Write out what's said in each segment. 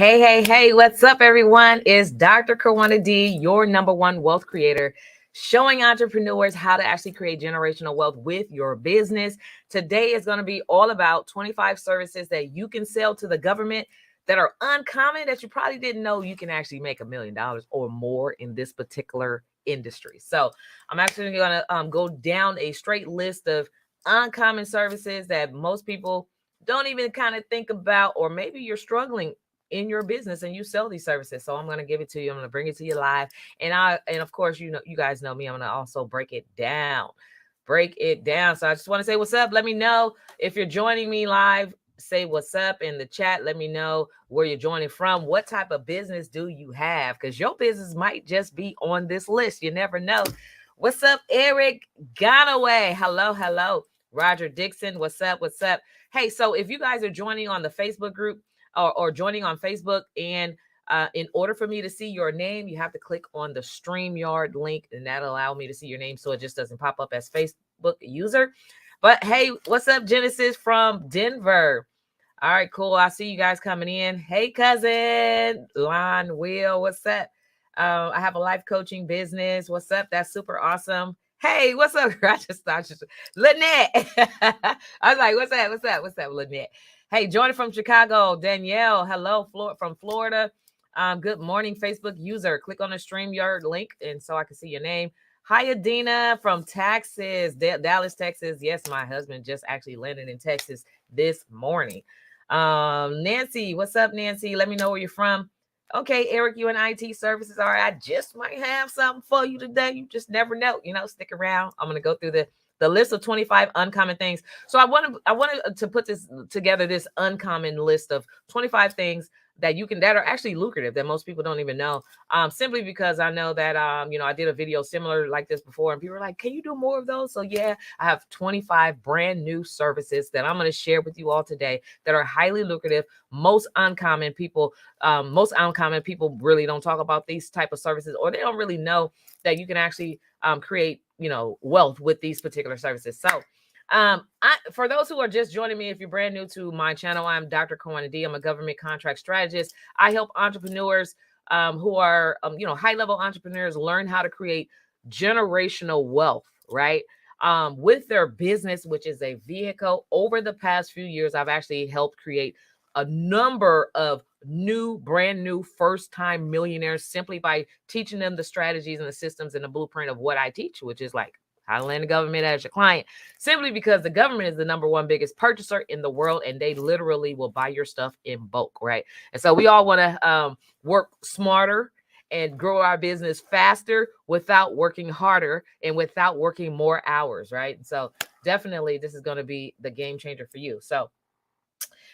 Hey, what's up, everyone? It's Dr. Kawana D, your number one wealth creator, showing entrepreneurs how to actually create generational wealth with your business. Today is going to be all about 25 services that you can sell to the government that are uncommon that you probably didn't know you can actually make $1 million or more in this particular industry. So I'm actually going to go down a straight list of uncommon services that most people don't even kind of think about, or maybe you're struggling in your business and you sell these services. So I'm going to give it to you. I'm going to bring it to you live. And of course, you guys know me. I'm going to also break it down. So I just want to say what's up. Let me know if you're joining me live. Say what's up in the chat. Let me know where you're joining from. What type of business do you have? Because your business might just be on this list. You never know. What's up, Eric Ganaway? Hello. Roger Dixon, what's up? Hey, so if you guys are joining on the Facebook group, or joining on Facebook, and in order for me to see your name, you have to click on the StreamYard link, and that'll allow me to see your name so it just doesn't pop up as Facebook user. But hey, what's up, Genesis from Denver? All right, cool. I see you guys coming in. Hey, cousin, Lon, Will, what's up? I have a life coaching business. What's up? That's super awesome. Hey, what's up? I just thought Lynette. I was like, what's up, Lynette? Hey, joining from Chicago, Danielle. Hello, from Florida. Good morning, Facebook user. Click on the StreamYard link, and so I can see your name. Hi, Adina from Texas, Dallas, Texas. Yes, my husband just actually landed in Texas this morning. Nancy, what's up, Nancy? Let me know where you're from. Okay, Eric, you in IT services. All right, I just might have something for you today. You just never know. Stick around. I'm gonna go through the list of 25 uncommon things. So I wanted to put this together, this uncommon list of 25 things that are actually lucrative that most people don't even know. Simply because I know that I did a video similar like this before, and people were like, "Can you do more of those?" So yeah, I have 25 brand new services that I'm going to share with you all today that are highly lucrative. Most uncommon people really don't talk about these type of services, or they don't really know that you can actually create wealth with these particular services. So for those who are just joining me, if you're brand new to my channel, I'm Dr. Kawana D. I'm a government contract strategist. I help entrepreneurs who are high-level entrepreneurs learn how to create generational wealth, right? With their business, which is a vehicle. Over the past few years, I've actually helped create a number of brand new first-time millionaires simply by teaching them the strategies and the systems and the blueprint of what I teach, which is like how to land the government as your client, simply because the government is the number one biggest purchaser in the world, and they literally will buy your stuff in bulk, right? And so we all want to work smarter and grow our business faster without working harder and without working more hours, right? And so definitely this is going to be the game changer for you. So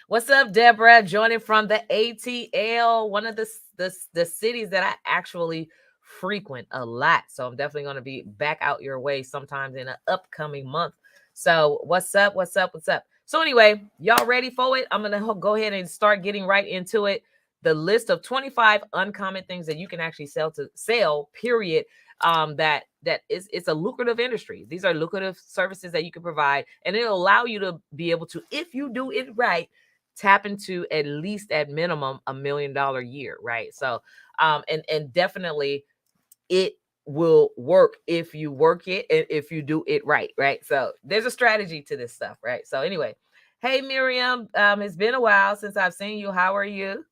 what's up, Deborah? Joining from the ATL, one of the cities that I actually frequent a lot. So I'm definitely going to be back out your way sometimes in an upcoming month. So what's up? So anyway, y'all ready for it? I'm going to go ahead and start getting right into it. The list of 25 uncommon things that you can actually sell, period. It's a lucrative industry. These are lucrative services that you can provide, and it'll allow you to be able to, if you do it right, tap into at least at minimum $1 million year, right? So and definitely it will work if you work it and if you do it right? So there's a strategy to this stuff, right? So anyway, hey Miriam, it's been a while since I've seen you. How are you?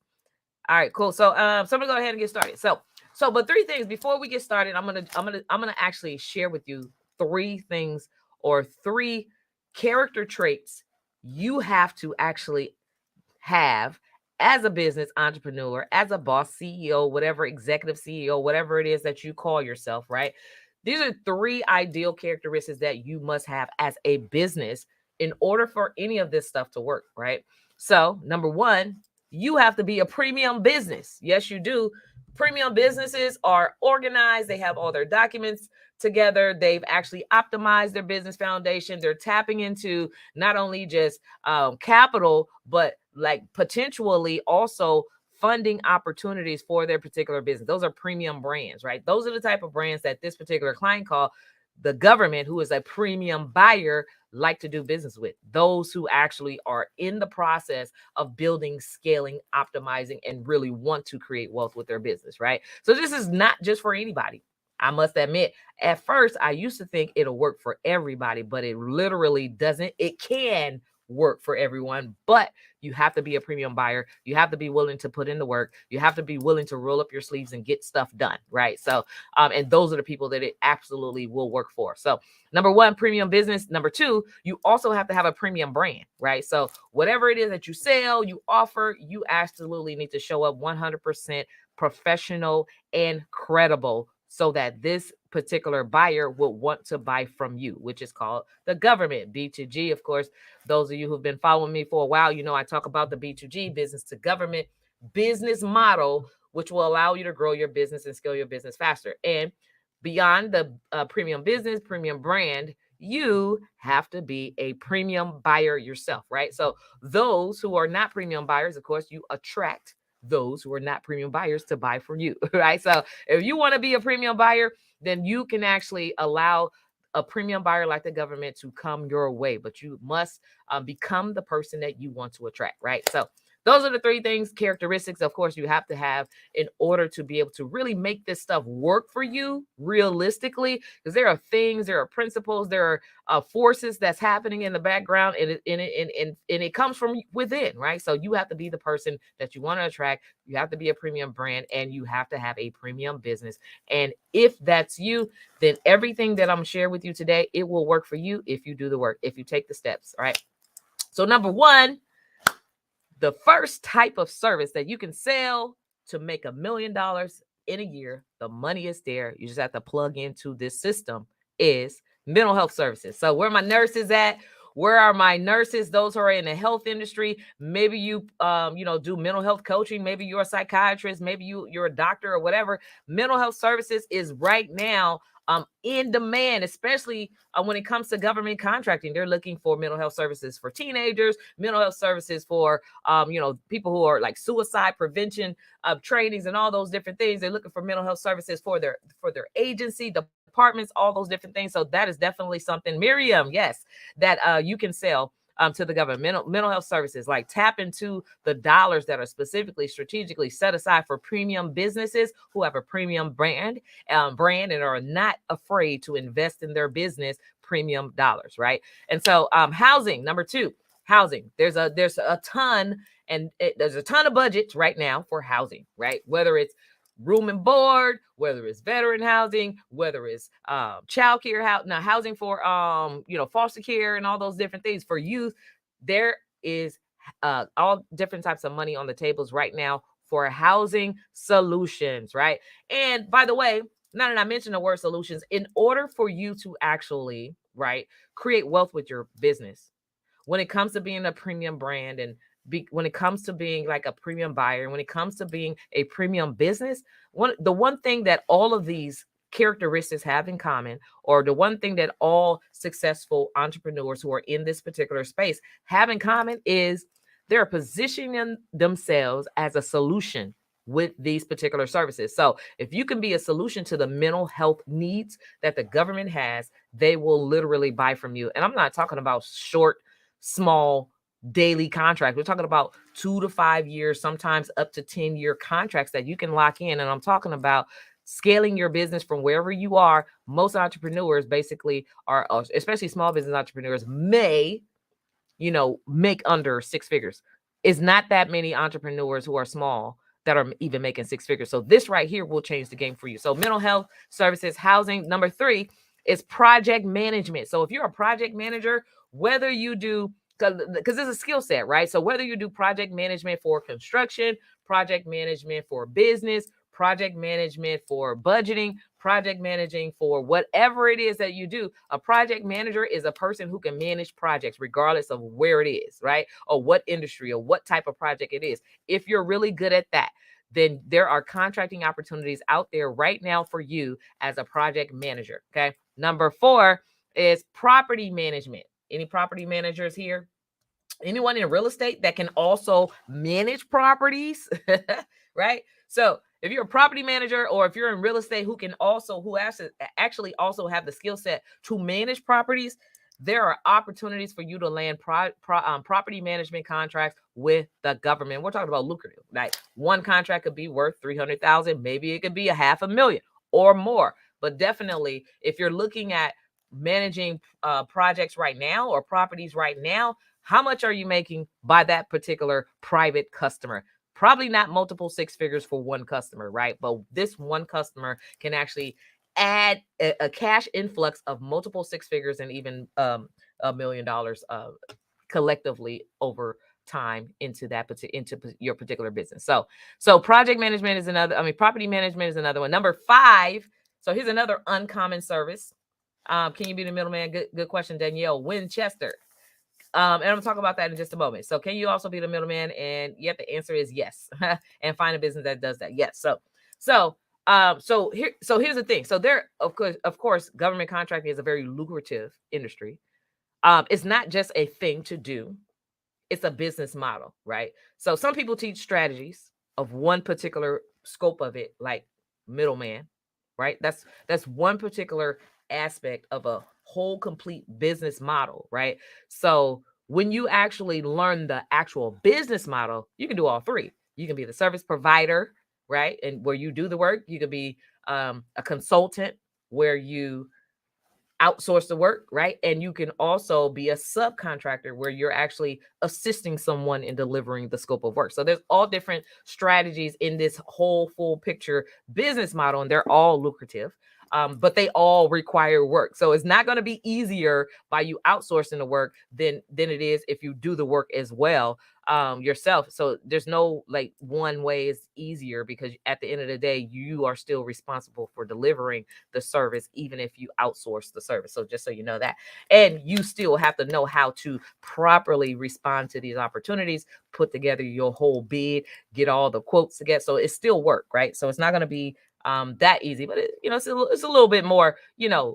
All right, cool. So I'm gonna go ahead and get started. But 3 things before we get started. I'm gonna actually share with you 3 things, or 3 character traits you have to actually have as a business entrepreneur, as a boss, CEO, whatever, executive CEO, whatever it is that you call yourself, right? These are 3 ideal characteristics that you must have as a business in order for any of this stuff to work, right? So number 1, you have to be a premium business. Yes, you do. Premium businesses are organized. They have all their documents together. They've actually optimized their business foundation. They're tapping into not only just capital, but like potentially also funding opportunities for their particular business. Those are premium brands, right? Those are the type of brands that this particular client call the government, who is a premium buyer, like to do business with. Those who actually are in the process of building, scaling, optimizing, and really want to create wealth with their business, right? So this is not just for anybody. I must admit, at first, I used to think it'll work for everybody, but it literally doesn't. It can work for everyone, but you have to be a premium buyer. You have to be willing to put in the work. You have to be willing to roll up your sleeves and get stuff done, right? So, and those are the people that it absolutely will work for. So, number one, premium business. Number two, you also have to have a premium brand, right? So, whatever it is that you sell, you offer, you absolutely need to show up 100% professional and credible, so that this particular buyer will want to buy from you, which is called the government, B2G. Of course, those of you who've been following me for a while, you know I talk about the B2G, business to government business model, which will allow you to grow your business and scale your business faster. And beyond the premium business, premium brand, you have to be a premium buyer yourself, right? So those who are not premium buyers, of course, you attract those who are not premium buyers to buy from you, right? So if you want to be a premium buyer, then you can actually allow a premium buyer like the government to come your way, but you must become the person that you want to attract, right? So those are the three things, characteristics, of course, you have to have in order to be able to really make this stuff work for you realistically, because there are things, there are principles, there are forces that's happening in the background, and it comes from within, right? So you have to be the person that you want to attract. You have to be a premium brand, and you have to have a premium business. And if that's you, then everything that I'm sharing with you today, it will work for you if you do the work, if you take the steps, right? So number one, the first type of service that you can sell to make $1 million in a year, the money is there. You just have to plug into this system, is mental health services. So where my nurses at? Where are my nurses? Those who are in the health industry. Maybe you, do mental health coaching. Maybe you're a psychiatrist. Maybe you're a doctor or whatever. Mental health services is right now in demand, especially when it comes to government contracting. They're looking for mental health services for teenagers, mental health services for, people who are like suicide prevention trainings and all those different things. They're looking for mental health services for their agency, departments, all those different things. So that is definitely something, Miriam, yes, that you can sell to the government. Mental health services, like tap into the dollars that are specifically strategically set aside for premium businesses who have a premium brand and are not afraid to invest in their business premium dollars, right? And so housing, number two, housing. There's a ton, and there's a ton of budgets right now for housing, right? Whether it's room and board, whether it's veteran housing, whether it's child care housing for foster care and all those different things for youth. There is all different types of money on the tables right now for housing solutions, right? And by the way, now that I mentioned the word solutions, in order for you to actually, right, create wealth with your business, when it comes to being a premium brand and when it comes to being like a premium buyer, when it comes to being a premium business, the one thing that all of these characteristics have in common, or the one thing that all successful entrepreneurs who are in this particular space have in common, is they're positioning themselves as a solution with these particular services. So if you can be a solution to the mental health needs that the government has, they will literally buy from you. And I'm not talking about short, small daily contracts. We're talking about 2 to 5 years, sometimes up to 10-year contracts that you can lock in. And I'm talking about scaling your business from wherever you are. Most entrepreneurs basically are, especially small business entrepreneurs, may make under 6 figures. It's not that many entrepreneurs who are small that are even making 6 figures. So this right here will change the game for you. So mental health services, housing. Number 3 is project management. So if you're a project manager, whether you do, because it's a skill set, right? So whether you do project management for construction, project management for business, project management for budgeting, project managing for whatever it is that you do, a project manager is a person who can manage projects regardless of where it is, right? Or what industry or what type of project it is. If you're really good at that, then there are contracting opportunities out there right now for you as a project manager. Okay. Number 4 is property management. Any property managers here? Anyone in real estate that can also manage properties, right? So If you're a property manager, or if you're in real estate who actually also have the skill set to manage properties, there are opportunities for you to land property management contracts with the government. We're talking about lucrative. Like, one contract could be worth $300,000, maybe it could be $500,000 or more. But definitely, if you're looking at managing projects right now or properties right now, how much are you making by that particular private customer? Probably not multiple six figures for one customer, right? But this one customer can actually add a cash influx of multiple six figures and even $1 million collectively over time into your particular business. So project management is another. Property management is another one. Number 5. So here's another uncommon service. Can you be the middleman? Good question, Danielle Winchester. And I'm gonna talk about that in just a moment. So can you also be the middleman? And yet the answer is yes. And find a business that does that. Yes. So here's the thing. So there, of course, government contracting is a very lucrative industry. It's not just a thing to do. It's a business model, right? So some people teach strategies of one particular scope of it, like middleman, right? That's one particular aspect of a whole complete business model, right? So when you actually learn the actual business model, you can do all three. You can be the service provider, right? And where you do the work. You could be a consultant where you outsource the work, right? And you can also be a subcontractor where you're actually assisting someone in delivering the scope of work. So there's all different strategies in this whole full picture business model, and they're all lucrative. But they all require work. So it's not going to be easier by you outsourcing the work than it is if you do the work as well yourself. So there's no like one way is easier, because at the end of the day, you are still responsible for delivering the service, even if you outsource the service. So just so you know that. And you still have to know how to properly respond to these opportunities, put together your whole bid, get all the quotes together. So it's still work, right? So it's not going to be that easy, but it's a little bit more,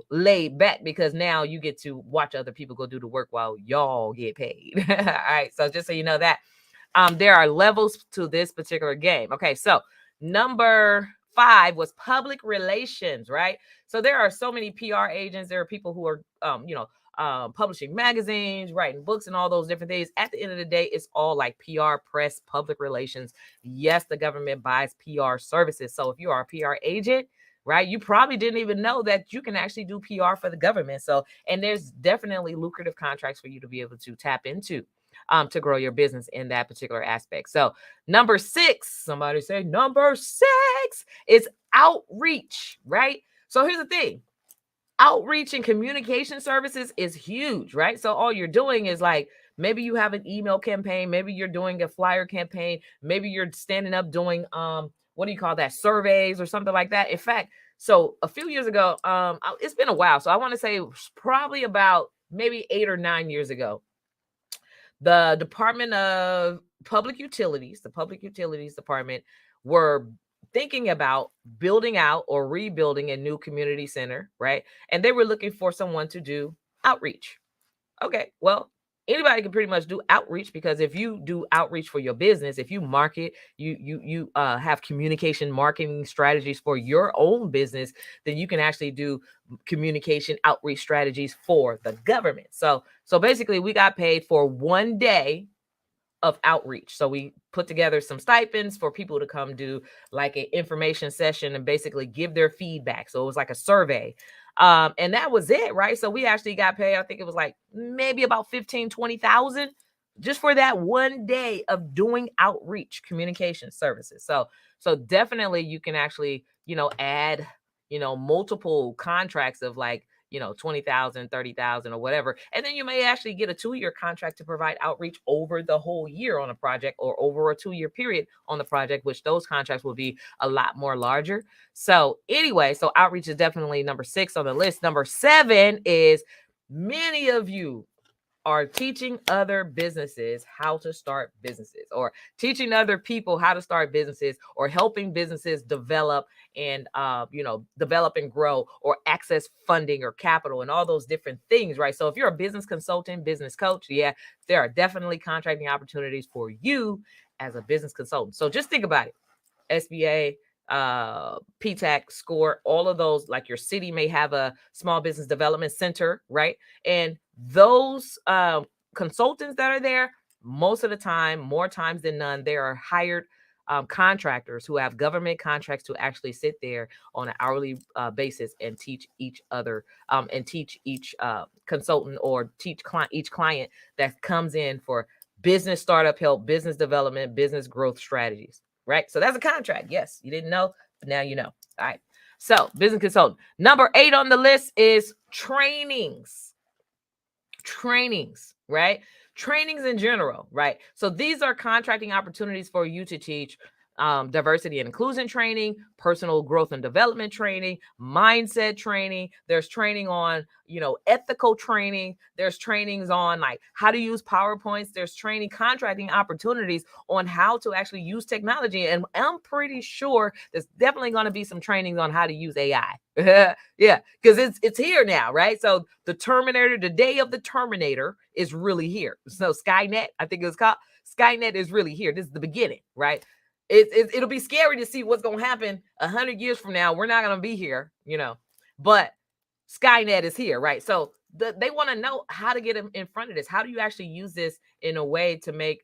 laid back, because now you get to watch other people go do the work while y'all get paid. All right. So just so you know that there are levels to this particular game. Okay. So number 5 was public relations, right? So there are so many PR agents. There are people who are, publishing magazines, writing books, and all those different things. At the end of the day, it's all like PR, press, public relations. Yes, the government buys PR services. So if you are a PR agent, right, you probably didn't even know that you can actually do PR for the government. So, and there's definitely lucrative contracts for you to be able to tap into to grow your business in that particular aspect. So number 6, somebody say number 6 is outreach, right? So here's the thing. Outreach and communication services is huge, right? So all you're doing is like, maybe you have an email campaign, maybe you're doing a flyer campaign, maybe you're standing up doing what do you call that, surveys or something like that. In fact, so a few years ago, it's been a while, so I want to say probably about maybe 8 or 9 years ago, the Department of Public Utilities, the Public Utilities Department, were thinking about building out or rebuilding a new community center, right? And they were looking for someone to do outreach. Okay, well, anybody can pretty much do outreach, because if you do outreach for your business, if you market, you have communication marketing strategies for your own business, then you can actually do communication outreach strategies for the government. So basically, we got paid for 1 day of outreach. So we put together some stipends for people to come do like an information session and basically give their feedback. So it was like a survey. And that was it, right? So we actually got paid, I think it was like maybe about 15, 20,000 just for that 1 day of doing outreach communication services. So definitely you can actually, add, multiple contracts of like, 20,000, 30,000 or whatever. And then you may actually get a 2-year contract to provide outreach over the whole year on a project, or over a 2-year period on the project, which those contracts will be a lot more larger. So anyway, so outreach is definitely number 6 on the list. Number 7 is many of you are teaching other businesses how to start businesses, or teaching other people how to start businesses, or helping businesses develop and develop and grow, or access funding or capital and all those different things, right? So if you're a business consultant, business coach, yeah, there are definitely contracting opportunities for you as a business consultant. So just think about it. SBA, PTAC score, all of those, like your city may have a small business development center, right? And those consultants that are there, most of the time, more times than none, they are hired contractors who have government contracts to actually sit there on an hourly basis and teach each other and teach each consultant or teach each client that comes in for business startup help, business development, business growth strategies, right? So that's a contract. Yes, you didn't know, but now you know. All right. So business consultant. Number 8 on the list is trainings. Trainings, right? Trainings in general, right? So these are contracting opportunities for you to teach diversity and inclusion training, personal growth and development training, mindset training. There's training on, ethical training. There's trainings on like how to use PowerPoints. There's training contracting opportunities on how to actually use technology. And I'm pretty sure there's definitely going to be some trainings on how to use AI. Yeah, because it's here now, right? So the Terminator, the day of the Terminator is really here. So Skynet, I think it's called Skynet, is really here. This is the beginning, right? It'll be scary to see what's going to happen 100 years from now. We're not going to be here, but Skynet is here, right? So they want to know how to get in front of this. How do you actually use this in a way to make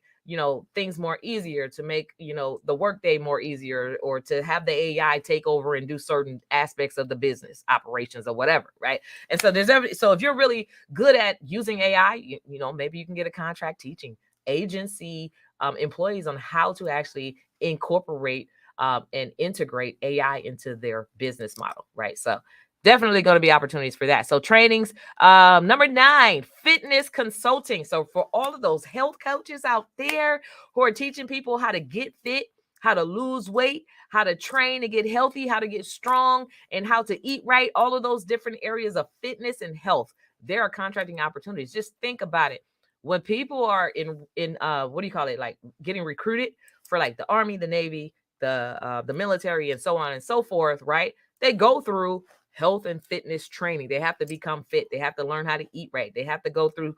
things more easier, to make the workday more easier, or to have the AI take over and do certain aspects of the business operations or whatever, right? And so so if you're really good at using AI, maybe you can get a contract teaching agency employees on how to actually incorporate and integrate AI into their business model, right? So definitely going to be opportunities for that. So trainings. Number 9, fitness consulting. So for all of those health coaches out there who are teaching people how to get fit, how to lose weight, how to train to get healthy, how to get strong, and how to eat right, all of those different areas of fitness and health, there are contracting opportunities. Just think about it. When people are in what do you call it, like getting recruited for like the Army, the Navy, the military, and so on and so forth, right? They go through health and fitness training. They have to become fit. They have to learn how to eat right. They have to go through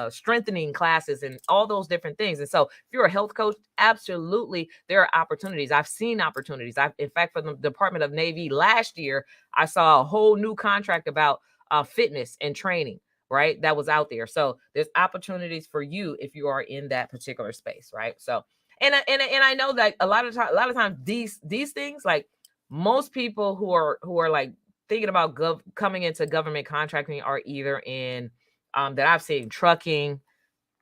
strengthening classes and all those different things. And so if you're a health coach, absolutely, there are opportunities. I've seen opportunities. In fact, for the Department of Navy last year, I saw a whole new contract about fitness and training, right? That was out there. So there's opportunities for you if you are in that particular space, right? So, and I know that a lot of times these things, like most people who are like thinking about coming into government contracting are either in that I've seen trucking,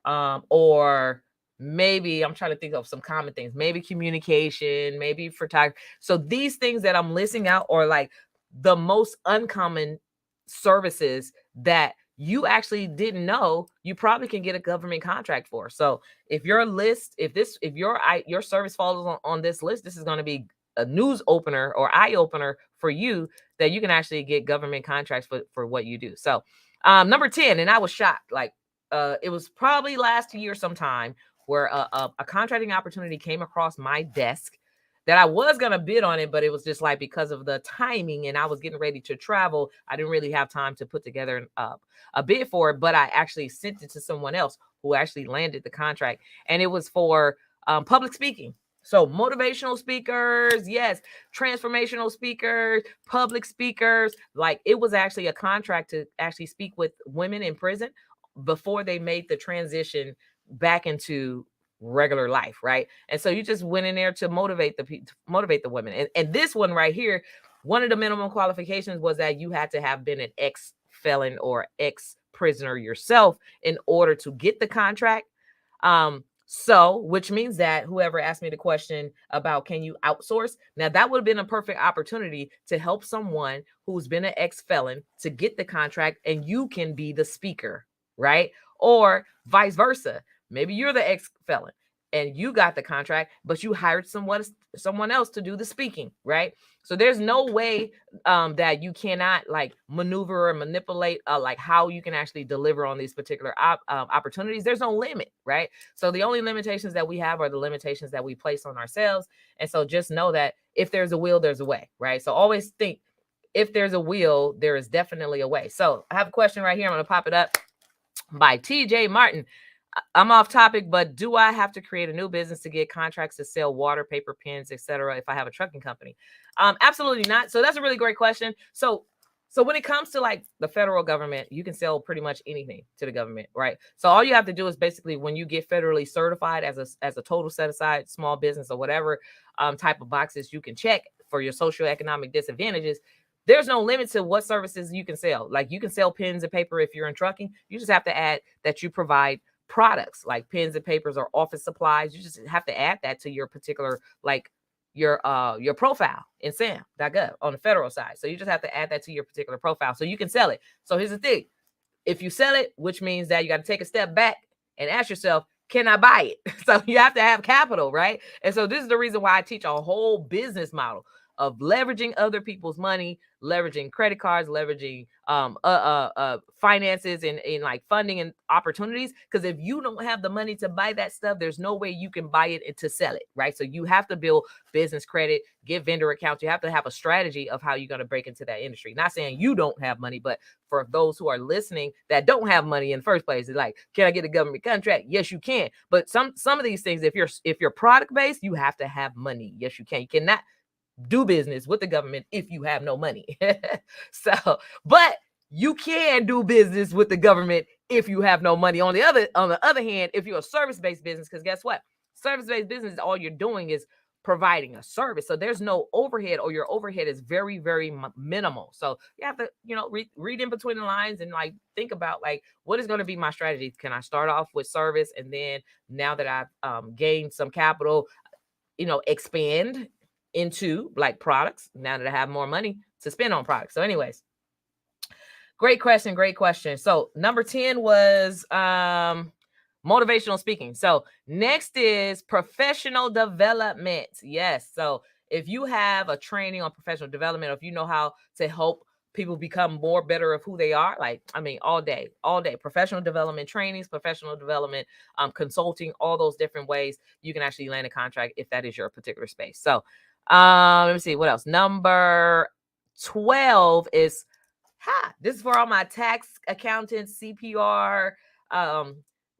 or maybe I'm trying to think of some common things, maybe communication, maybe photography. So these things that I'm listing out are like the most uncommon services that you actually didn't know you probably can get a government contract for. So if your list, if your service falls on this list, this is going to be a news opener or eye opener for you, that you can actually get government contracts for what you do. So number 10, and I was shocked, like it was probably last year sometime, where a contracting opportunity came across my desk that I was going to bid on it, but it was just like, because of the timing and I was getting ready to travel, I didn't really have time to put together a bid for it, but I actually sent it to someone else who actually landed the contract. And it was for public speaking. So motivational speakers, yes, transformational speakers, public speakers. Like, it was actually a contract to actually speak with women in prison before they made the transition back into regular life, right? And so you just went in there to motivate the women. And this one right here, one of the minimum qualifications was that you had to have been an ex-felon or ex-prisoner yourself in order to get the contract. So, which means that whoever asked me the question about can you outsource, now that would have been a perfect opportunity to help someone who's been an ex-felon to get the contract, and you can be the speaker, right? Or vice versa. Maybe you're the ex-felon and you got the contract, but you hired someone else to do the speaking, right? So there's no way that you cannot like maneuver or manipulate like how you can actually deliver on these particular opportunities. There's no limit, right? So the only limitations that we have are the limitations that we place on ourselves. And so just know that if there's a will, there's a way, right? So always think, if there's a will, there is definitely a way. So I have a question right here. I'm going to pop it up by TJ Martin. I'm off topic, but do I have to create a new business to get contracts to sell water, paper, pens, etc. if I have a trucking company? Absolutely not. So that's a really great question. So when it comes to like the federal government, you can sell pretty much anything to the government, right? So all you have to do is basically when you get federally certified as a total set aside small business or whatever type of boxes you can check for your socioeconomic disadvantages, there's no limit to what services you can sell. Like you can sell pens and paper if you're in trucking. You just have to add that you provide products like pens and papers or office supplies. You just have to add that to your particular like your profile in SAM.gov on the federal side. So you just have to add that to your particular profile so you can sell it. So here's the thing. If you sell it, which means that you got to take a step back and ask yourself, can I buy it? So you have to have capital, right? And so this is the reason why I teach a whole business model of leveraging other people's money, leveraging credit cards, leveraging finances and like funding and opportunities. Because if you don't have the money to buy that stuff, there's no way you can buy it and to sell it, right? So you have to build business credit, get vendor accounts. You have to have a strategy of how you're going to break into that industry. Not saying you don't have money, but for those who are listening that don't have money in the first place, it's like, can I get a government contract? Yes, you can. But some of these things, if you're product based, you have to have money. Yes, you can. You cannot do business with the government if you have no money. So, but you can do business with the government if you have no money. On the other hand, if you're a service-based business, because guess what? Service-based business, all you're doing is providing a service. So there's no overhead, or your overhead is very, very minimal. So you have to, read in between the lines and like think about like, what is going to be my strategy? Can I start off with service? And then now that I've gained some capital, expand into like products now that I have more money to spend on products. So anyways, great question. So number 10 was motivational speaking. So next is professional development. Yes. So if you have a training on professional development, or if you know how to help people become better of who they are, all day, professional development trainings, professional development, consulting, all those different ways you can actually land a contract if that is your particular space. So let me see what else. Number 12 is this is for all my tax accountants, CPR,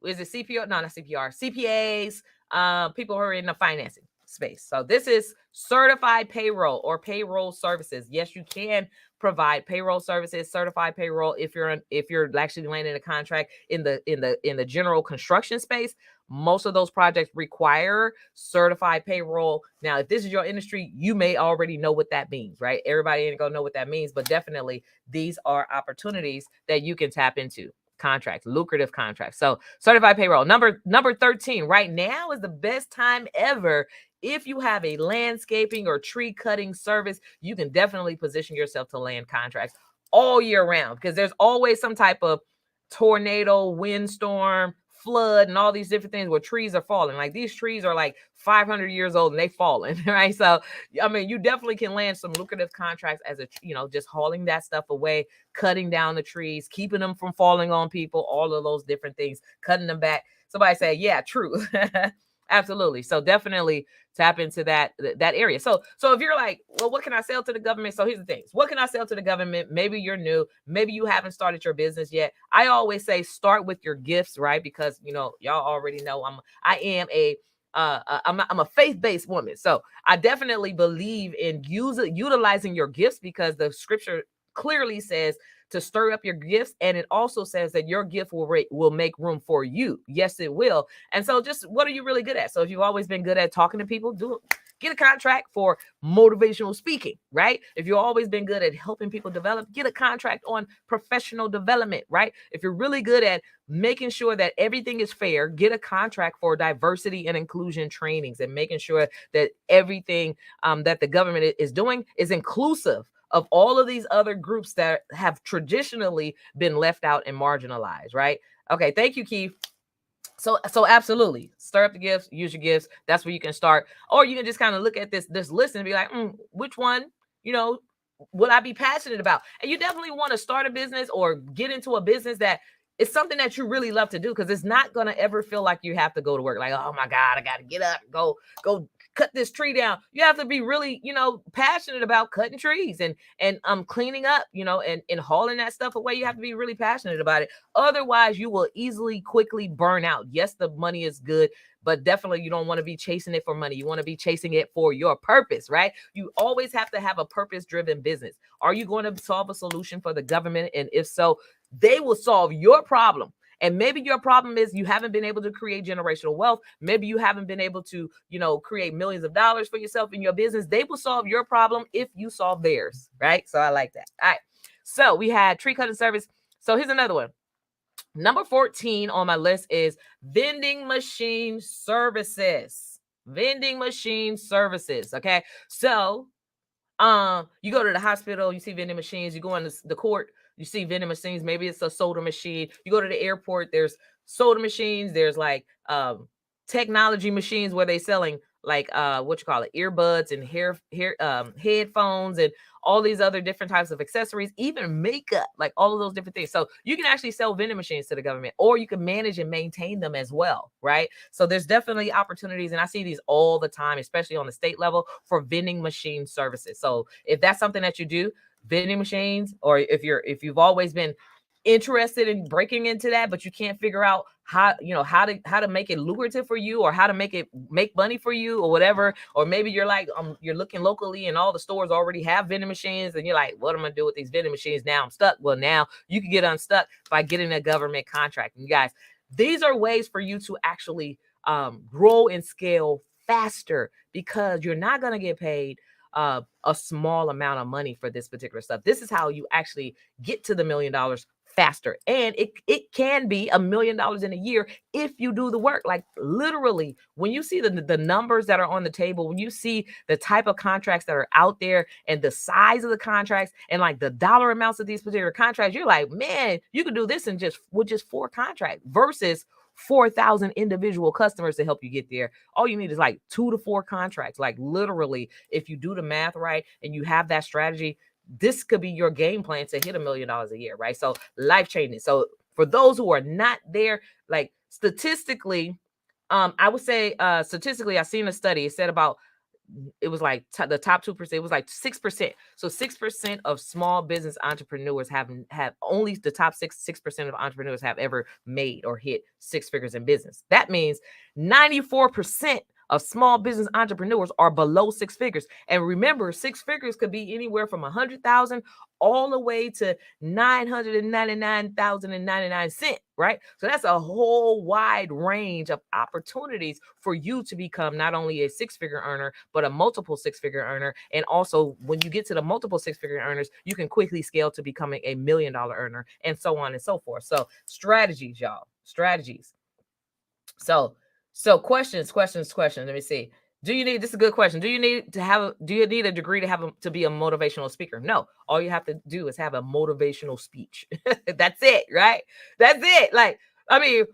is it CPR? No, not CPR, CPAs, people who are in the financing space. So this is certified payroll or payroll services. Yes, you can provide payroll services, certified payroll if you're actually landing a contract in the general construction space. Most of those projects require certified payroll. Now, if this is your industry, you may already know what that means, right? Everybody ain't gonna know what that means, but definitely these are opportunities that you can tap into. Contracts, lucrative contracts. So certified payroll. Number 13 right now is the best time ever. If you have a landscaping or tree cutting service, you can definitely position yourself to land contracts all year round, because there's always some type of tornado, windstorm, flood, and all these different things where trees are falling. Like these trees are like 500 years old and they falling, right? So, you definitely can land some lucrative contracts as just hauling that stuff away, cutting down the trees, keeping them from falling on people, all of those different things, cutting them back. Somebody say, yeah, true. Absolutely. So definitely tap into that area. So if you're like, well, what can I sell to the government? So here's the things. What can I sell to the government? Maybe you're new. Maybe you haven't started your business yet. I always say start with your gifts, right? Because y'all already know I'm a faith-based woman. So I definitely believe in utilizing your gifts, because the scripture clearly says to stir up your gifts, and it also says that your gift will make room for you. Yes, it will. And so just what are you really good at? So if you've always been good at talking to people, get a contract for motivational speaking, right? If you've always been good at helping people develop, get a contract on professional development, right? If you're really good at making sure that everything is fair, get a contract for diversity and inclusion trainings, and making sure that everything that the government is doing is inclusive of all of these other groups that have traditionally been left out and marginalized, right? Okay, thank you, Keith. So absolutely, stir up the gifts, use your gifts. That's where you can start. Or you can just kind of look at this list and be like, which one, would I be passionate about? And you definitely want to start a business or get into a business that it's something that you really love to do, because it's not going to ever feel like you have to go to work. Like, oh my God, I got to get up, go cut this tree down. You have to be really, passionate about cutting trees and cleaning up, and hauling that stuff away. You have to be really passionate about it. Otherwise, you will easily, quickly burn out. Yes, the money is good, but definitely you don't want to be chasing it for money. You want to be chasing it for your purpose, right? You always have to have a purpose-driven business. Are you going to solve a solution for the government? And if so, they will solve your problem. And maybe your problem is you haven't been able to create generational wealth. Maybe you haven't been able to, create millions of dollars for yourself in your business. They will solve your problem if you solve theirs, right? So I like that. All right. So we had tree cutting service. So here's another one. Number 14 on my list is vending machine services. Vending machine services. Okay. So you go to the hospital, you see vending machines. You go on the court, you see vending machines. Maybe it's a soda machine. You go to the airport, there's soda machines. There's like technology machines where they selling like earbuds and headphones and all these other different types of accessories, even makeup, like all of those different things. So you can actually sell vending machines to the government, or you can manage and maintain them as well, right? So there's definitely opportunities, and I see these all the time, especially on the state level, for vending machine services. So if that's something that you do, vending machines, or if you've always been interested in breaking into that, but you can't figure out how to make it lucrative for you, or how to make money for you, or whatever. Or maybe you're like, you're looking locally and all the stores already have vending machines, and you're like, what am I gonna do with these vending machines? Now I'm stuck. Well, now you can get unstuck by getting a government contract. And you guys, these are ways for you to actually grow and scale faster, because you're not going to get paid a small amount of money for this particular stuff. This is how you actually get to the $1 million faster. And it can be $1 million in a year if you do the work. Like literally, when you see the numbers that are on the table, when you see the type of contracts that are out there and the size of the contracts and like the dollar amounts of these particular contracts, you're like, man, you could do this with just 4 contracts versus 4,000 individual customers to help you get there. All you need is like 2 to 4 contracts. Like literally, if you do the math right and you have that strategy, this could be your game plan to hit $1 million a year, right? So life changing. So for those who are not there, like statistically, I would say statistically, I've seen a study. It said it was like the top 2%. It was like 6%. So 6% of small business entrepreneurs have only the top 6% of entrepreneurs have ever made or hit 6 figures in business. That means 94% of small business entrepreneurs are below 6 figures. And remember, 6 figures could be anywhere from 100,000 all the way to 999,099 cents, right? So that's a whole wide range of opportunities for you to become not only a 6-figure earner, but a multiple 6-figure earner. And also, when you get to the multiple 6-figure earners, you can quickly scale to becoming a $1 million earner, and so on and so forth. So strategies, y'all, strategies. So questions. Let me see. This is a good question. Do you need a degree to be a motivational speaker? No. All you have to do is have a motivational speech. That's it, right? That's it. Like, I mean,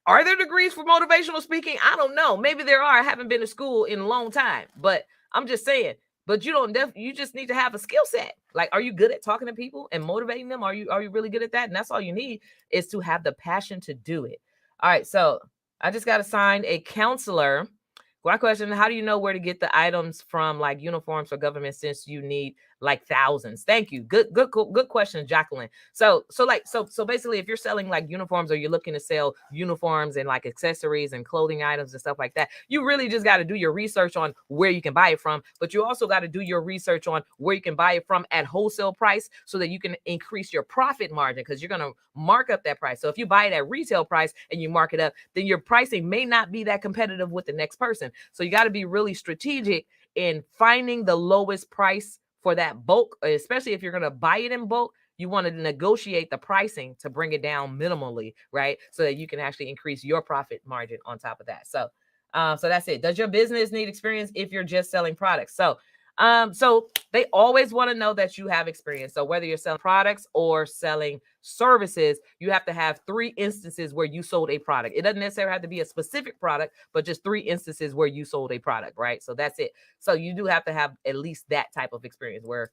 are there degrees for motivational speaking? I don't know. Maybe there are. I haven't been to school in a long time, but I'm just saying. But you just need to have a skill set. Like, are you good at talking to people and motivating them? Are you really good at that? And that's all you need, is to have the passion to do it. All right. So I just got assigned a counselor. My question: how do you know where to get the items from, like uniforms for government, since you need like thousands? Thank you. Good question, Jacqueline. So basically, if you're selling like uniforms, or you're looking to sell uniforms and like accessories and clothing items and stuff like that, you really just got to do your research on where you can buy it from. But you also got to do your research on where you can buy it from at wholesale price, so that you can increase your profit margin, because you're going to mark up that price. So if you buy it at retail price and you mark it up, then your pricing may not be that competitive with the next person. So you got to be really strategic in finding the lowest price for that bulk, especially if you're going to buy it in bulk. You want to negotiate the pricing to bring it down minimally, right? So that you can actually increase your profit margin on top of that. So that's it. Does your business need experience if you're just selling products? So they always want to know that you have experience. So whether you're selling products or selling services, you have to have 3 instances where you sold a product. It doesn't necessarily have to be a specific product, but just 3 instances where you sold a product, right? So that's it. So you do have to have at least that type of experience where,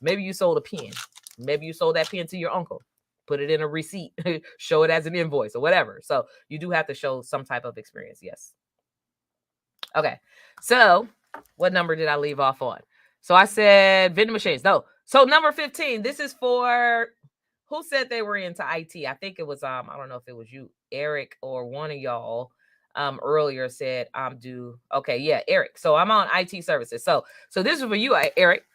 maybe you sold a pen. Maybe you sold that pen to your uncle. Put it in a receipt, show it as an invoice or whatever. So you do have to show some type of experience. Yes. Okay. So what number did I leave off on? So I said vending machines. No. So number 15, this is for who said they were into IT? I think it was I don't know if it was you, Eric, or one of y'all earlier said I'm due. Okay, yeah, Eric. So I'm on IT services. So this is for you, Eric.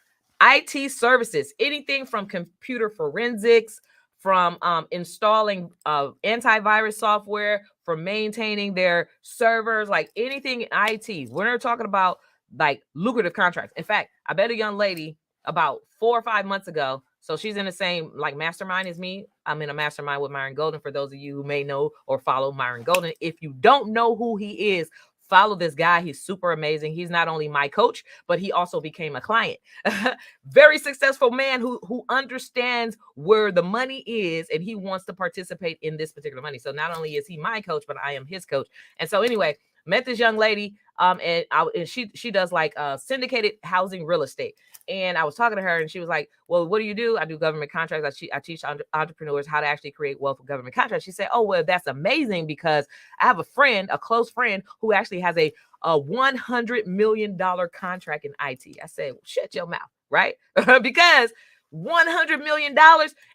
IT services, anything from computer forensics, from installing antivirus software, from maintaining their servers, like anything in IT. We're talking about like lucrative contracts. In fact, I met a young lady about 4 or 5 months ago. So she's in the same like mastermind as me. I'm in a mastermind with Myron Golden. For those of you who may know or follow Myron Golden, if you don't know who he is, follow this guy. He's super amazing. He's not only my coach, but he also became a client. Very successful man who understands where the money is, and he wants to participate in this particular money. So not only is he my coach, but I am his coach. And so anyway, met this young lady, and she does like syndicated housing real estate. And I was talking to her, and she was like, "Well, what do you do?" I do government contracts. I teach entrepreneurs how to actually create wealth with government contracts. She said, "Oh, well, that's amazing because I have a friend, a close friend, who actually has a $100 million contract in IT." I said, well, "Shut your mouth." Right? Because $100 million.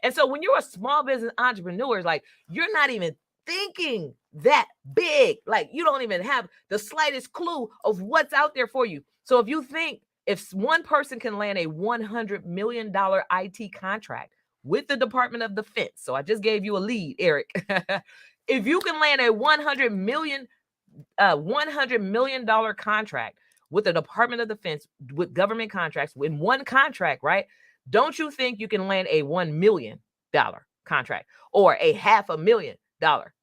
And so when you're a small business entrepreneur, like you're not even thinking that big. Like you don't even have the slightest clue of what's out there for you. So if you think if one person can land a $100 million IT contract with the Department of Defense, so I just gave you a lead, Eric. If you can land a $100 million contract with the Department of Defense, with government contracts, in one contract, right? Don't you think you can land a $1 million contract or a $500,000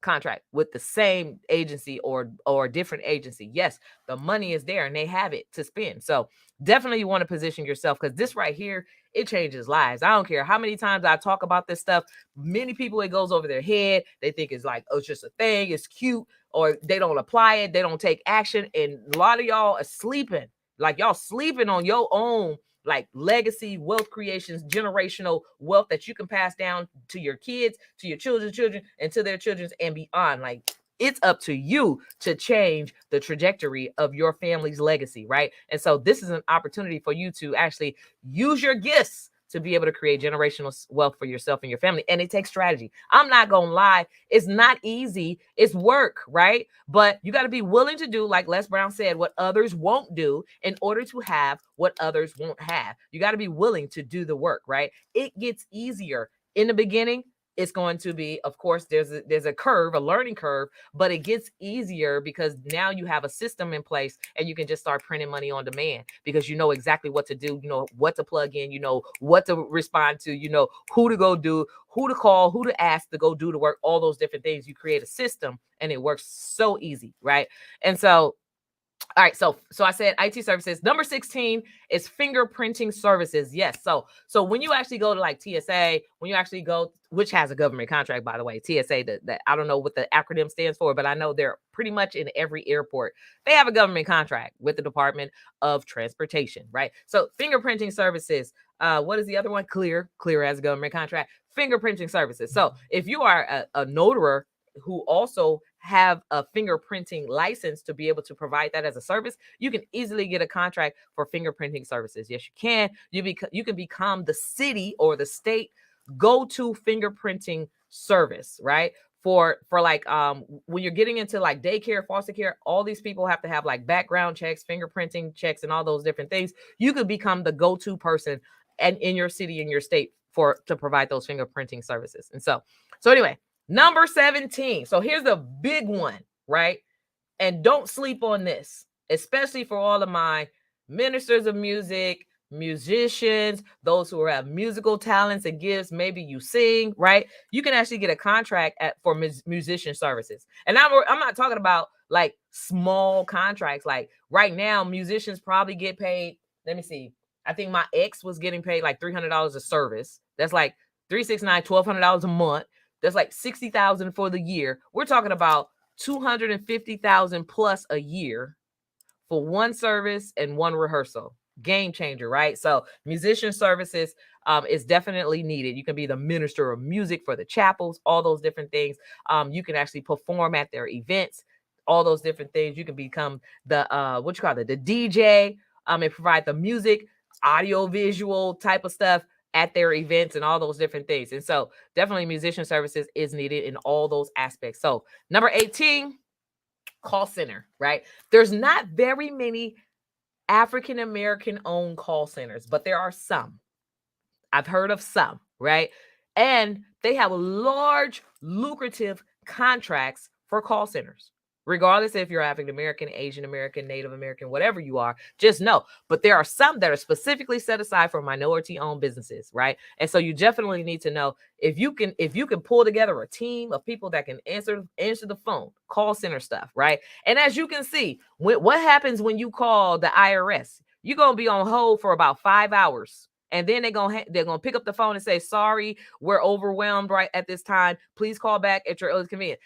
contract with the same agency or different agency? Yes, the money is there and they have it to spend. So definitely you want to position yourself, because this right here, it changes lives. I don't care how many times I talk about this stuff. Many people, it goes over their head. They think it's like, oh, it's just a thing. It's cute. Or they don't apply it. They don't take action. And a lot of y'all are sleeping. Like y'all sleeping on your own like legacy wealth creations, generational wealth that you can pass down to your kids, to your children's children, and to their children's and beyond. Like it's up to you to change the trajectory of your family's legacy, right? And so this is an opportunity for you to actually use your gifts to be able to create generational wealth for yourself and your family. And it takes strategy. I'm not going to lie. It's not easy. It's work, right? But you got to be willing to do, like Les Brown said, what others won't do in order to have what others won't have. You got to be willing to do the work, right? It gets easier in the beginning. It's going to be, of course, there's a curve, a learning curve, but it gets easier because now you have a system in place and you can just start printing money on demand because you know exactly what to do, you know what to plug in, you know what to respond to, you know who to go do, who to call, who to ask to go do the work, all those different things. You create a system and it works so easy, right? And so all right, so I said IT services. Number 16 is fingerprinting services. Yes, so when you actually go to like TSA, when you actually go, which has a government contract, by the way, TSA, that I don't know what the acronym stands for, but I know they're pretty much in every airport. They have a government contract with the Department of Transportation, right? So fingerprinting services. What is the other one? Clear has a government contract. Fingerprinting services. So if you are a notary who also have a fingerprinting license to be able to provide that as a service, you can easily get a contract for fingerprinting services. Yes, you can. You can become the city or the state go-to fingerprinting service, right? For like when you're getting into like daycare, foster care, all these people have to have like background checks, fingerprinting checks, and all those different things. You could become the go-to person and in your city, in your state, to provide those fingerprinting services. And so anyway, number 17. So here's the big one, right? And don't sleep on this, especially for all of my ministers of music, musicians, those who have musical talents and gifts. Maybe you sing, right? You can actually get a contract for musician services. And I'm not talking about like small contracts. Like right now, musicians probably get paid. Let me see. I think my ex was getting paid like $300 a service. That's like $369, $1,200 a month. That's like $60,000 for the year. We're talking about $250,000 plus a year for one service and one rehearsal. Game changer, right? So musician services is definitely needed. You can be the minister of music for the chapels, all those different things. You can actually perform at their events. all those different things. You can become the what you call it, the DJ, and provide the music, audio, visual type of stuff at their events and all those different things. And so definitely musician services is needed in all those aspects. So number 18, call center, right? There's not very many African American owned call centers, but there are some. I've heard of some, right? And they have large, lucrative contracts for call centers, regardless if you're African American, Asian American, Native American, whatever you are, just know. But there are some that are specifically set aside for minority-owned businesses, right? And so you definitely need to know if you can pull together a team of people that can answer the phone, call center stuff, right? And as you can see, what happens when you call the IRS? You're gonna be on hold for about 5 hours. And then they're gonna pick up the phone and say, sorry, we're overwhelmed right at this time. Please call back at your earliest convenience.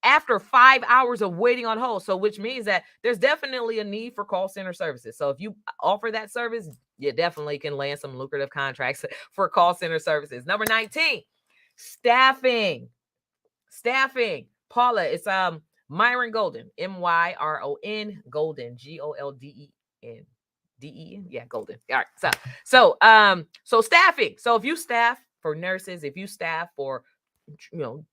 After 5 hours of waiting on hold. So which means that there's definitely a need for call center services. So if you offer that service, you definitely can land some lucrative contracts for call center services. Number 19, staffing. Paula, it's Myron Golden, Myron Golden, Golden. Yeah, Golden. All right. So staffing. So if you staff for nurses, if you staff for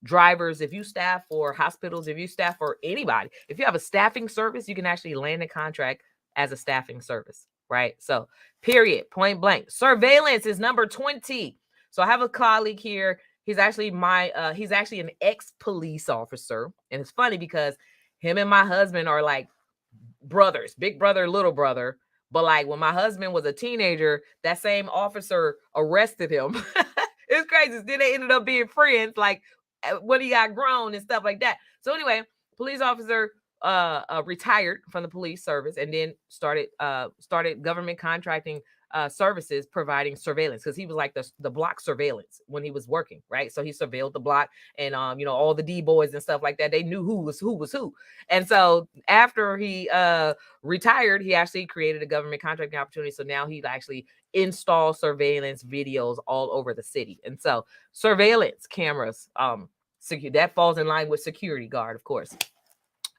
drivers, if you staff for hospitals, if you staff for anybody, if you have a staffing service, you can actually land a contract as a staffing service, right? So period, point blank. Surveillance is number 20. So I have a colleague here. He's actually he's actually an ex-police officer. And it's funny because him and my husband are like brothers, big brother, little brother. But like when my husband was a teenager, that same officer arrested him. It's crazy. Then they ended up being friends, like when he got grown and stuff like that. So anyway, police officer retired from the police service and then started government contracting services providing surveillance, because he was like the block surveillance when he was working, right? So he surveilled the block, and all the D boys and stuff like that, they knew who was who. And so after he retired, he actually created a government contracting opportunity. So now he actually install surveillance videos all over the city. And so surveillance cameras, that falls in line with security guard, of course,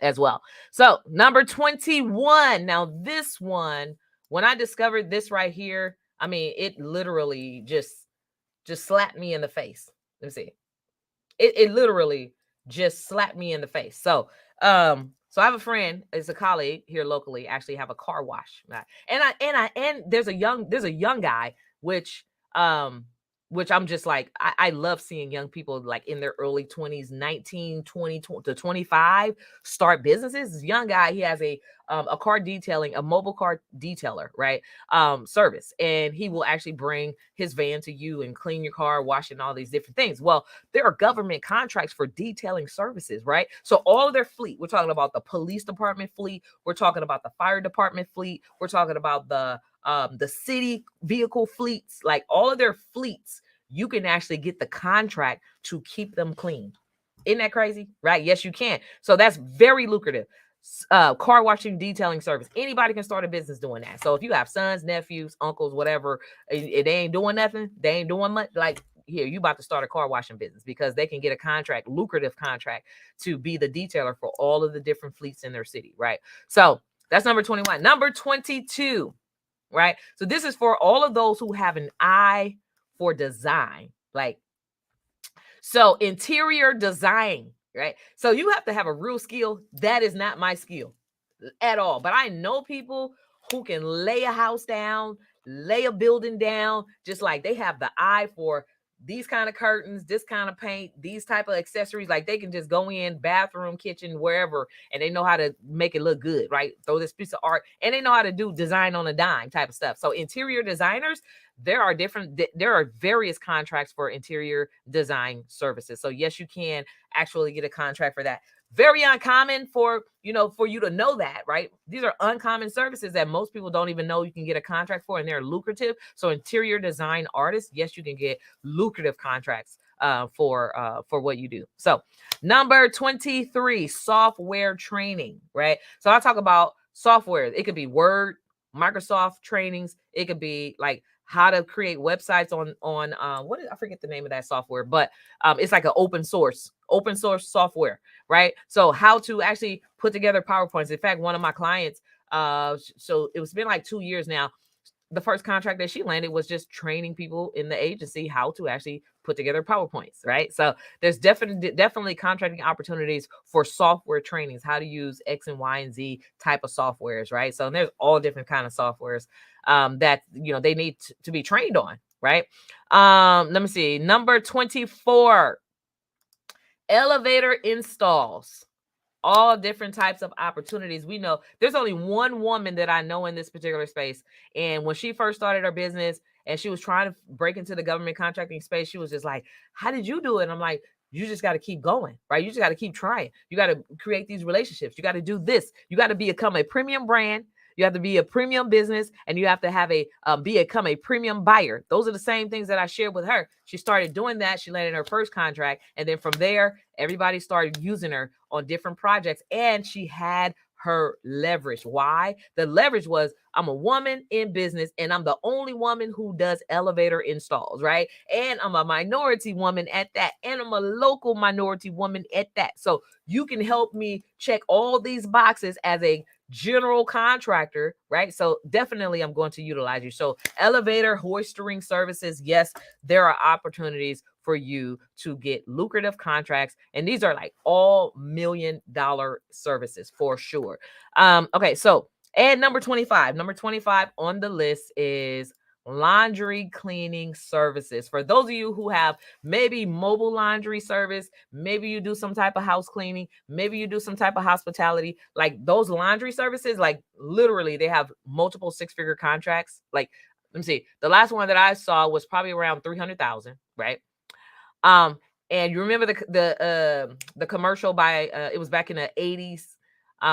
as well. So number 21. Now this one, when I discovered this right here, I mean, it literally just slapped me in the face. Let me see. It literally just slapped me in the face. So I have a friend, it's a colleague here locally, actually have a car wash. And there's a young guy, which I'm just like, I love seeing young people like in their early 20s, 19, 20 to 25, start businesses. This young guy, he has a car detailing, a mobile car detailer, right? Service. And he will actually bring his van to you and clean your car, wash it, and all these different things. Well, there are government contracts for detailing services, right? So all of their fleet, we're talking about the police department fleet, we're talking about the fire department fleet, we're talking about the city vehicle fleets, like all of their fleets, you can actually get the contract to keep them clean. Isn't that crazy? Right? Yes, you can. So that's very lucrative. Car washing, detailing service. Anybody can start a business doing that. So if you have sons, nephews, uncles, whatever, they ain't doing nothing, they ain't doing much, like here, you about to start a car washing business because they can get a contract, lucrative contract, to be the detailer for all of the different fleets in their city, right? So that's number 21. Number 22. Right? So this is for all of those who have an eye for design. Like, so interior design, right? So you have to have a real skill. That is not my skill at all. But I know people who can lay a house down, lay a building down, just like they have the eye for these kind of curtains, this kind of paint, these type of accessories. Like they can just go in, bathroom, kitchen, wherever, and they know how to make it look good, right? Throw this piece of art, and they know how to do design on a dime type of stuff. So interior designers, there are various contracts for interior design services. So yes, you can actually get a contract for that. Very uncommon for you to know that, right? These are uncommon services that most people don't even know you can get a contract for, and they're lucrative. So interior design artists, yes, you can get lucrative contracts for what you do. So number 23, software training, right? So I'll talk about software. It could be Word, Microsoft trainings. It could be like how to create websites on I forget the name of that software, but it's like an open source software, right? So how to actually put together PowerPoints. In fact, one of my clients, so it's been like 2 years now. The first contract that she landed was just training people in the agency how to actually put together PowerPoints, right? So there's definitely contracting opportunities for software trainings, how to use X and Y and Z type of softwares, right? So there's all different kind of softwares that they need to be trained on, right? Let me see. Number 24, elevator installs. All different types of opportunities. We know there's only one woman that I know in this particular space. And when she first started her business and she was trying to break into the government contracting space, she was just like, how did you do it? And I'm like, you just got to keep going, right? You just got to keep trying. You got to create these relationships. You got to do this. You got to become a premium brand. You have to be a premium business, and you have to have become a premium buyer. Those are the same things that I shared with her. She started doing that. She landed her first contract. And then from there, everybody started using her on different projects, and she had her leverage. Why? The leverage was, I'm a woman in business and I'm the only woman who does elevator installs, right? And I'm a minority woman at that, and I'm a local minority woman at that. So you can help me check all these boxes as a general contractor, right? So definitely I'm going to utilize you. So elevator hoistering services, yes, there are opportunities for you to get lucrative contracts, and these are like all $1 million services for sure. Okay, so and number 25 on the list is laundry cleaning services. For those of you who have maybe mobile laundry service, maybe you do some type of house cleaning, maybe you do some type of hospitality, like those laundry services, like literally they have multiple six-figure contracts. Like, let me see, the last one that I saw was probably around 300,000, right? And you remember the commercial by it was back in the 80s.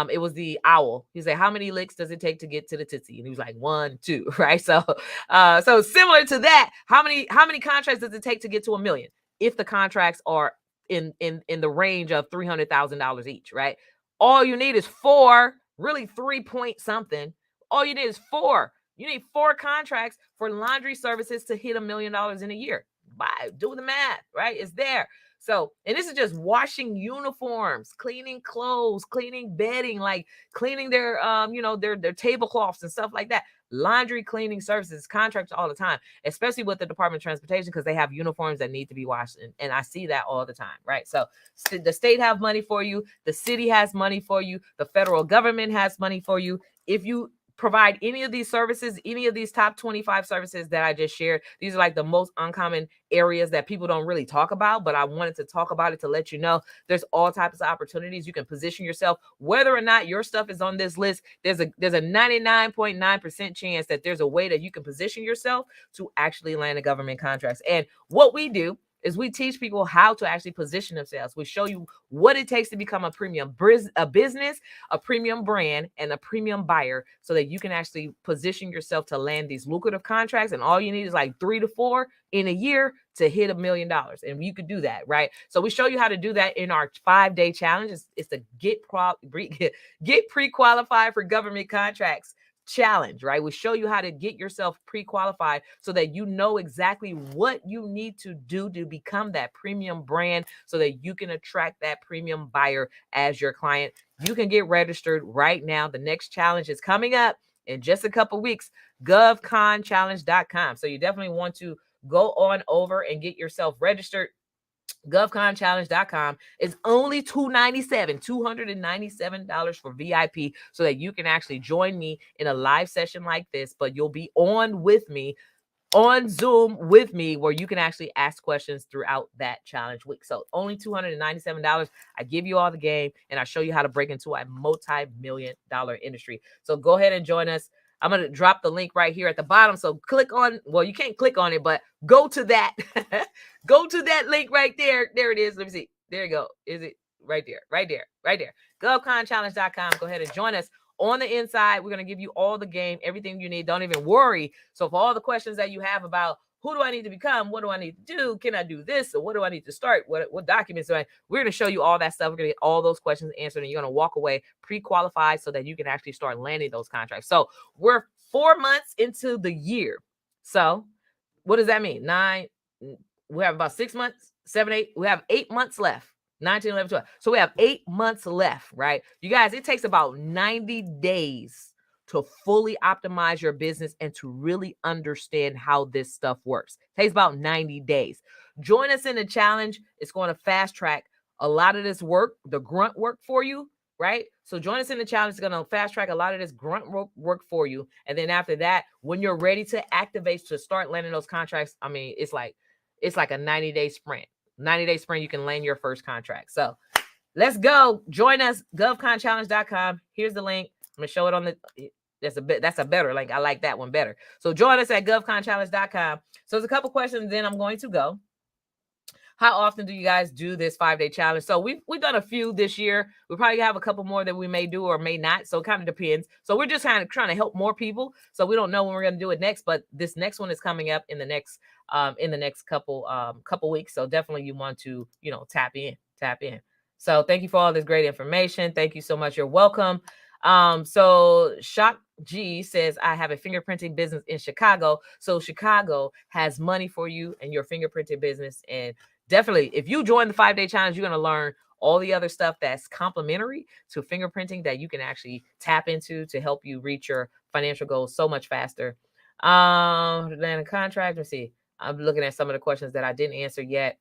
It was the owl. He said, how many licks does it take to get to the Tootsie? And he was like, 1, 2, right? So so similar to that, how many contracts does it take to get to $1 million? If the contracts are in the range of $300,000 each, right? All you need is 4, really 3 point something. All you need is 4. You need 4 contracts for laundry services to hit $1 million in a year. Do the math, right? It's there. So, and this is just washing uniforms, cleaning clothes, cleaning bedding, like cleaning their their tablecloths and stuff like that. Laundry cleaning services, contracts all the time, especially with the Department of Transportation, because they have uniforms that need to be washed. And I see that all the time, right? So the state have money for you, the city has money for you, the federal government has money for you. If you provide any of these services, any of these top 25 services that I just shared, these are like the most uncommon areas that people don't really talk about, but I wanted to talk about it to let you know there's all types of opportunities. You can position yourself, whether or not your stuff is on this list. There's a 99.9% chance that there's a way that you can position yourself to actually land a government contracts. And what we do is we teach people how to actually position themselves. We show you what it takes to become a premium business, a premium brand, and a premium buyer, so that you can actually position yourself to land these lucrative contracts. And all you need is like 3 to 4 in a year to hit $1 million. And you could do that, right? So we show you how to do that in our 5-day challenge. It's to get pre-qualified for government contracts challenge, right? We show you how to get yourself pre-qualified so that you know exactly what you need to do to become that premium brand, so that you can attract that premium buyer as your client. You can get registered right now. The next challenge is coming up in just a couple weeks, govconchallenge.com. So you definitely want to go on over and get yourself registered. govconchallenge.com is only $297 for VIP, so that you can actually join me in a live session like this, but you'll be on Zoom with me, where you can actually ask questions throughout that challenge week. So only $297. I give you all the game, and I show you how to break into a multi-million-dollar industry. So go ahead and join us. I'm going to drop the link right here at the bottom. So click on, well, you can't click on it, but go to that. Go to that link right there. There it is. Let me see. There you go. Is it right there? Right there. Right there. GovConChallenge.com. Go ahead and join us. On the inside, we're going to give you all the game, everything you need. Don't even worry. So for all the questions that you have about who do I need to become? What do I need to do? Can I do this? Or what do I need to start? What documents do I? We're going to show you all that stuff. We're going to get all those questions answered, and you're going to walk away pre-qualified so that you can actually start landing those contracts. So we're 4 months into the year. So what does that mean? We have about 6 months, 7, 8. We have 8 months left. 19, 11, 12. So we have 8 months left, right? You guys, it takes about 90 days to fully optimize your business and to really understand how this stuff works. It takes about 90 days. Join us in the challenge. It's going to fast track a lot of this work, the grunt work for you, right? So join us in the challenge. It's going to fast track a lot of this grunt work for you. And then after that, when you're ready to activate to start landing those contracts, I mean, it's like a 90-day sprint. 90-day sprint, you can land your first contract. So let's go. Join us, govconchallenge.com. Here's the link. I'm gonna show it on the that's a better link. I like that one better. So join us at govconchallenge.com. So there's a couple questions, then I'm going to go. How often do you guys do this 5-day challenge? So we've done a few this year. We probably have a couple more that we may do or may not. So it kind of depends. So we're just kind of trying to help more people. So we don't know when we're going to do it next, but this next one is coming up in the next couple weeks. So definitely you want to, tap in. So thank you for all this great information. Thank you so much. You're welcome. So Shock G says, I have a fingerprinting business in Chicago. So Chicago has money for you and your fingerprinting business. And definitely, if you join the 5-day challenge, you're going to learn all the other stuff that's complementary to fingerprinting that you can actually tap into to help you reach your financial goals so much faster. Then a contract, let's see. I'm looking at some of the questions that I didn't answer yet.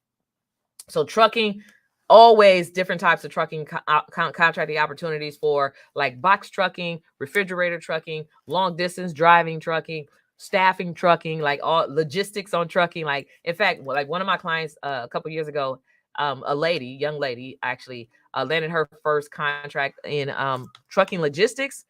So trucking, always different types of trucking contracting opportunities for like box trucking, refrigerator trucking, long distance driving trucking, staffing trucking, like all logistics on trucking. Like, in fact, like one of my clients a couple years ago, young lady actually landed her first contract in trucking logistics,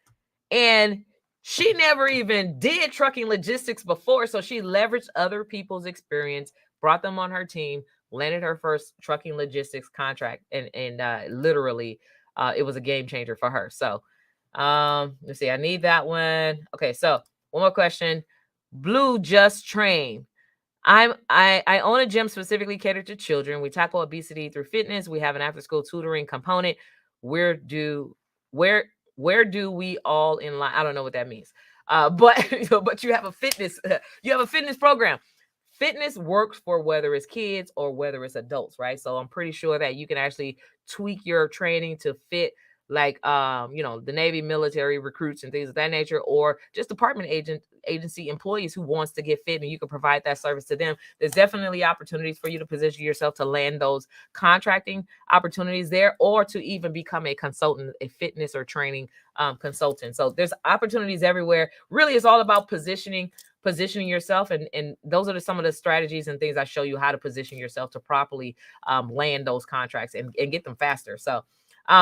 and she never even did trucking logistics before. So she leveraged other people's experience, brought them on her team, landed her first trucking logistics contract, and literally it was a game changer for her. So let's see, I need that one. Okay, so one more question. Blue Just Train. I own a gym specifically catered to children. We tackle obesity through fitness. We have an after school tutoring component. Where do where do we all in line? I don't know what that means. But you have a fitness program. Fitness works for whether it's kids or whether it's adults, right? So I'm pretty sure that you can actually tweak your training to fit like the Navy military recruits and things of that nature, or just department agency employees who wants to get fit, and you can provide that service to them. There's definitely opportunities for you to position yourself to land those contracting opportunities there, or to even become a consultant, a fitness or training consultant. So there's opportunities everywhere. Really, it's all about positioning yourself, and those are some of the strategies and things I show you how to position yourself to properly land those contracts and get them faster. So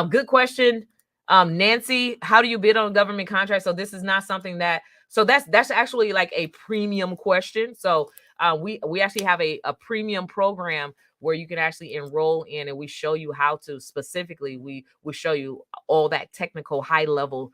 good question. Nancy, how do you bid on government contracts? So this is not something that's actually like a premium question. So we actually have a premium program where you can actually enroll in, and we show you how to specifically, we show you all that technical high level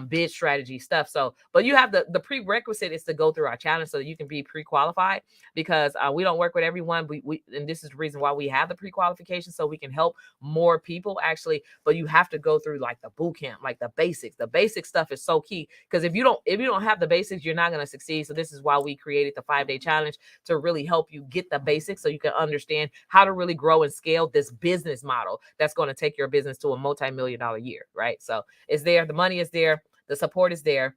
bid strategy stuff. So, but you have the prerequisite is to go through our challenge so that you can be pre-qualified, because we don't work with everyone. And this is the reason why we have the pre-qualification, so we can help more people actually. But you have to go through like the boot camp, like the basics. The basic stuff is so key, because if you don't have the basics, you're not going to succeed. So this is why we created the 5-day challenge, to really help you get the basics so you can understand how to really grow and scale this business model that's going to take your business to a multi-million-dollar year, right? So it's there, the money is there, the support is there.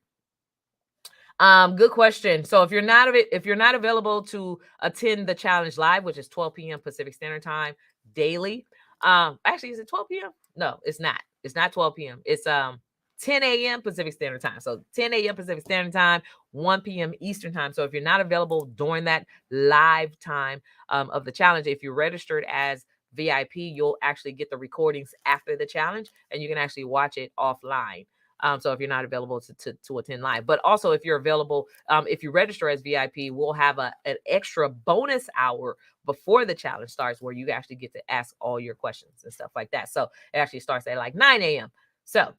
Good question. So if you're not available to attend the challenge live, which is 12 p.m. Pacific Standard Time daily. Actually, is it 12 p.m.? No, it's not. It's not 12 p.m. It's 10 a.m. Pacific Standard Time. So 10 a.m. Pacific Standard Time, 1 p.m. Eastern Time. So if you're not available during that live time of the challenge, if you're registered as VIP, you'll actually get the recordings after the challenge, and you can actually watch it offline. So if you're not available to attend live, but also if you're available, if you register as VIP, we'll have an extra bonus hour before the challenge starts, where you actually get to ask all your questions and stuff like that. So it actually starts at like 9 a.m. So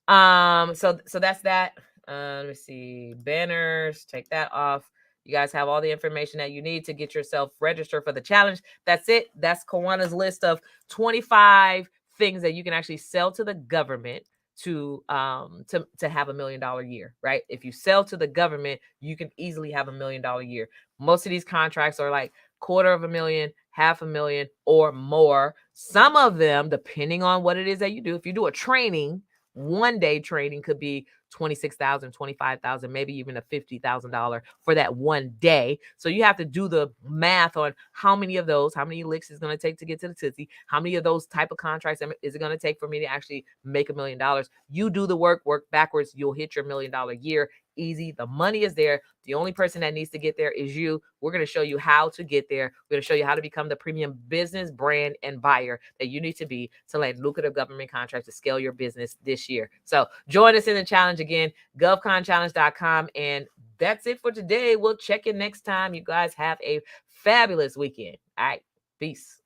so that's that. Let me see, banners, take that off. You guys have all the information that you need to get yourself registered for the challenge. That's it. That's Kawana's list of 25 things that you can actually sell to the government to have $1 million year, right? If you sell to the government, you can easily have $1 million year. Most of these contracts are like $250,000, $500,000 or more. Some of them, depending on what it is that you do, if you do a training, 1-day training could be $26,000, $25,000, maybe even a $50,000 for that 1 day. So you have to do the math on how many of those, how many licks is going to take to get to the Tootsie, how many of those type of contracts is it going to take for me to actually make $1 million. You do the work backwards, you'll hit your $1 million year. Easy. The money is there. The only person that needs to get there is you. We're going to show you how to get there. We're going to show you how to become the premium business brand and buyer that you need to be to land lucrative government contracts to scale your business this year. So join us in the challenge again, govconchallenge.com. And that's it for today. We'll check in next time. You guys have a fabulous weekend. All right. Peace.